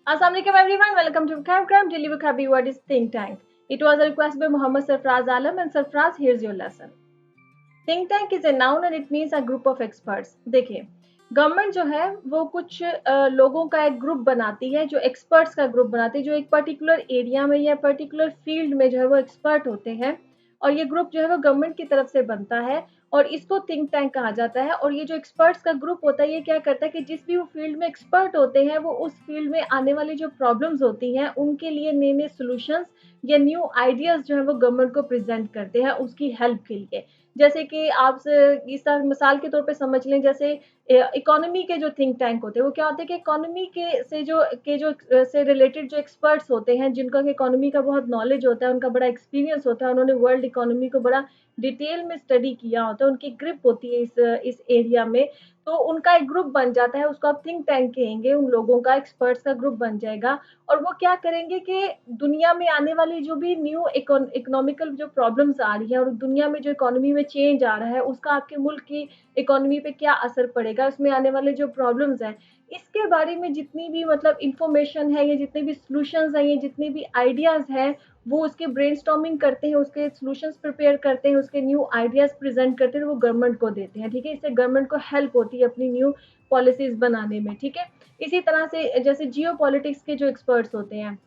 Assalamualaikum everyone, welcome to Crime Daily with Happy Word is Think Tank. It was a request by Muhammad Sarfraz Alam and Sarfraz, here's your lesson. Think tank is a noun and it means a group of experts. देखिए, government जो है वो कुछ लोगों का एक group बनाती है, जो एक्सपर्ट्स का ग्रुप बनाती है, जो एक पर्टिकुलर एरिया में या पर्टिकुलर फील्ड में जो है वो एक्सपर्ट होते हैं। और ये ग्रुप जो है वो गवर्नमेंट की तरफ से बनता है और इसको थिंक टैंक कहा जाता है। और ये जो एक्सपर्ट्स का ग्रुप होता है ये क्या करता है कि जिस भी वो फील्ड में एक्सपर्ट होते हैं वो उस फील्ड में आने वाली जो प्रॉब्लम्स होती हैं उनके लिए नए नए सोल्यूशंस या न्यू आइडियाज जो है वो गवर्नमेंट को प्रेजेंट करते हैं उसकी हेल्प के लिए। जैसे कि आप इस तरह मिसाल के तौर पे समझ लें, जैसे इकोनॉमी के जो थिंक टैंक होते हैं वो क्या होते हैं कि इकोनॉमी के जो से रिलेटेड जो एक्सपर्ट्स होते हैं जिनका इकोनॉमी का बहुत नॉलेज होता है, उनका बड़ा एक्सपीरियंस होता है, उन्होंने वर्ल्ड इकोनॉमी को बड़ा डिटेल में स्टडी किया होता है, उनकी ग्रिप होती है इस एरिया में। तो उनका एक ग्रुप बन जाता है, उसको आप थिंक टैंक कहेंगे, उन लोगों का एक्सपर्ट्स का ग्रुप बन जाएगा। और वो क्या करेंगे कि दुनिया में आने वाली जो भी न्यू इकोनॉमिकल जो प्रॉब्लम्स आ रही है और दुनिया में जो इकोनॉमी में चेंज आ रहा है उसका आपके मुल्क की इकोनॉमी पे क्या असर पड़ेगा, उसमें आने वाले जो प्रॉब्लम्स हैं इसके बारे में जितनी भी मतलब इंफॉर्मेशन है, ये जितने भी सॉल्यूशंस हैं, ये जितने भी आइडियाज हैं, वो उसके ब्रेनस्टॉर्मिंग करते हैं, उसके सॉल्यूशंस प्रिपेयर करते हैं, उसके न्यू आइडियाज प्रेजेंट करते हैं, वो गवर्नमेंट को देते हैं। ठीक है, इससे गवर्नमेंट को हेल्प होती है अपनी न्यू पॉलिसीज बनाने में। ठीक है, इसी तरह से जैसे जियो पॉलिटिक्स के जो एक्सपर्ट्स होते हैं,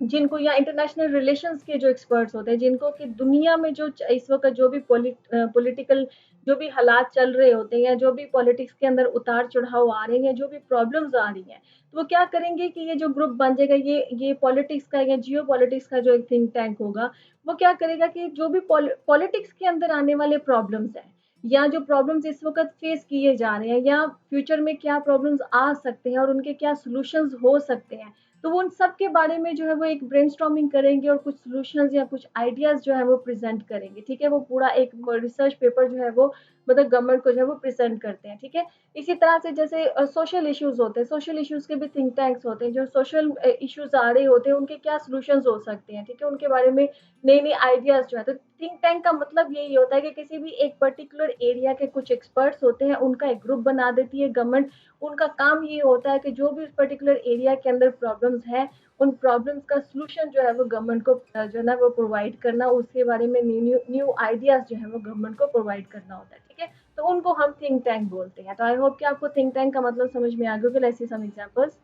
जिनको या इंटरनेशनल रिलेशंस के जो एक्सपर्ट्स होते हैं, जिनको कि दुनिया में जो इस वक्त जो भी पॉलिटिकल जो भी हालात चल रहे होते हैं या जो भी पॉलिटिक्स के अंदर उतार चढ़ाव आ रहे हैं, जो भी प्रॉब्लम्स आ रही हैं, तो वो क्या करेंगे कि ये जो ग्रुप बन जाएगा, ये पॉलिटिक्स का या जियो पॉलिटिक्स का जो एक थिंक टैंक होगा, वो क्या करेगा कि जो भी पॉलिटिक्स के अंदर आने वाले प्रॉब्लम्स हैं या जो प्रॉब्लम्स इस वक्त फेस किए जा रहे हैं या फ्यूचर में क्या प्रॉब्लम्स आ सकते हैं और उनके क्या सोल्यूशंस हो सकते हैं, तो वो उन सब के बारे में जो है वो एक ब्रेनस्टॉर्मिंग करेंगे और कुछ सॉल्यूशंस या कुछ आइडियाज जो है वो प्रेजेंट करेंगे। ठीक है, वो पूरा एक रिसर्च पेपर जो है वो मतलब गवर्नमेंट को जो है वो प्रेजेंट करते हैं। ठीक है, इसी तरह से जैसे सोशल इश्यूज होते हैं, सोशल इश्यूज के भी थिंक टैंक्स होते हैं, जो सोशल इश्यूज आ रहे होते हैं उनके क्या सॉल्यूशंस हो सकते हैं। ठीक है, उनके बारे में नए नए आइडियाज जो है, तो थिंक टैंक का मतलब यही होता है कि किसी भी एक पर्टिकुलर एरिया के कुछ एक्सपर्ट्स होते हैं, उनका एक ग्रुप बना देती है गवर्नमेंट। उनका काम ये होता है कि जो भी उस पर्टिकुलर एरिया के अंदर प्रॉब्लम्स है, उन प्रॉब्लम्स का सॉल्यूशन जो है वो गवर्नमेंट को जो है ना वो प्रोवाइड करना, उसके बारे में न्यू न्यू आइडियाज जो है वो गवर्नमेंट को प्रोवाइड करना होता है। ठीक है, तो उनको हम थिंक टैंक बोलते हैं। तो आई होप कि आपको थिंक टैंक का मतलब समझ में आ गया। Let's see some examples.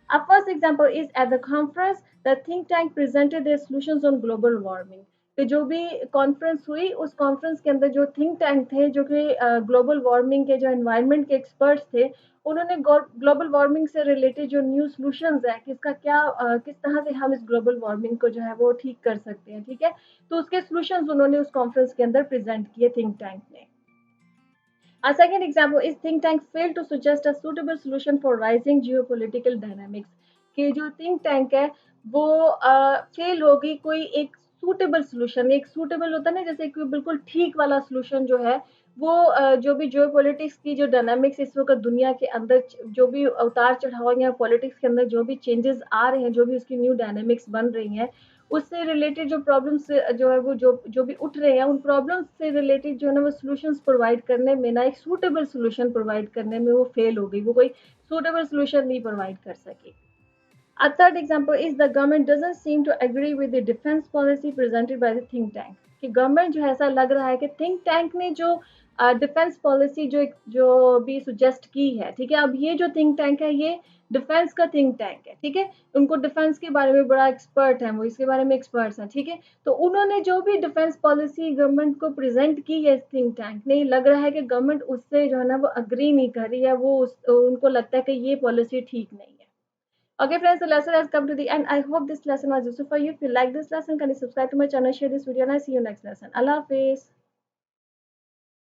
Our first example is at the conference, the think tank presented their solutions on global warming. कि जो भी कॉन्फ्रेंस हुई उस कॉन्फ्रेंस के अंदर जो थिंक टैंक थे, जो कि ग्लोबल वार्मिंग के जो एनवायरनमेंट के एक्सपर्ट्स थे, उन्होंने ग्लोबल वार्मिंग से रिलेटेड जो न्यू सॉल्यूशंस है, किसका क्या किस तरह से हम इस ग्लोबल वार्मिंग को जो है वो ठीक कर सकते हैं। ठीक है, तो उसके सॉल्यूशंस उन्होंने उस कॉन्फ्रेंस के अंदर प्रेजेंट किए थिंक टैंक ने। A second example is think tank failed to suggest a suitable solution for rising geopolitical dynamics। कि जो think tank है वो फेल होगी कोई एक सूटेबल सोल्यूशन। एक सूटेबल होता है ना, जैसे कि बिल्कुल ठीक वाला सोल्यूशन जो है वो जो भी जियोपॉलिटिक्स की जो डायनामिक्स इस वक्त दुनिया के अंदर जो भी उतार चढ़ाव या पॉलिटिक्स के अंदर जो भी चेंजेस आ रहे हैं, जो भी उसकी न्यू डायनामिक्स बन रही हैं, उससे रिलेटेड जो प्रॉब्लम्स जो है वो जो भी उठ रहे हैं, उन प्रॉब्लम्स से रिलेटेड जो है ना वो सॉल्यूशंस प्रोवाइड करने में ना एक सूटेबल सॉल्यूशन प्रोवाइड करने में वो फेल हो गई, वो कोई सूटेबल सॉल्यूशन नहीं प्रोवाइड कर सकी। A third example is the government doesn't seem to agree with the defense policy presented by the think tank। कि गवर्नमेंट जो है ऐसा लग रहा है कि थिंक टैंक ने जो डिफेंस पॉलिसी जो भी सुजेस्ट की है, ठीक है, अब ये जो थिंक टैंक है ये डिफेंस का थिंक टैंक है। ठीक है, उनको डिफेंस के बारे में बड़ा एक्सपर्ट है, वो इसके बारे में एक्सपर्ट्स हैं। ठीक है, तो उन्होंने जो भी डिफेंस पॉलिसी गवर्नमेंट को प्रेजेंट की है इस थिंक टैंक ने, लग रहा है कि गवर्नमेंट उससे जो है ना वो अग्री नहीं कर रही है, वो उनको लगता है कि ये पॉलिसी ठीक नहीं है। Okay, friends, the lesson has come to the end. I hope this lesson was useful for you. If you like this lesson, can you subscribe to my channel, share this video, and I see you next lesson. Allah Hafiz.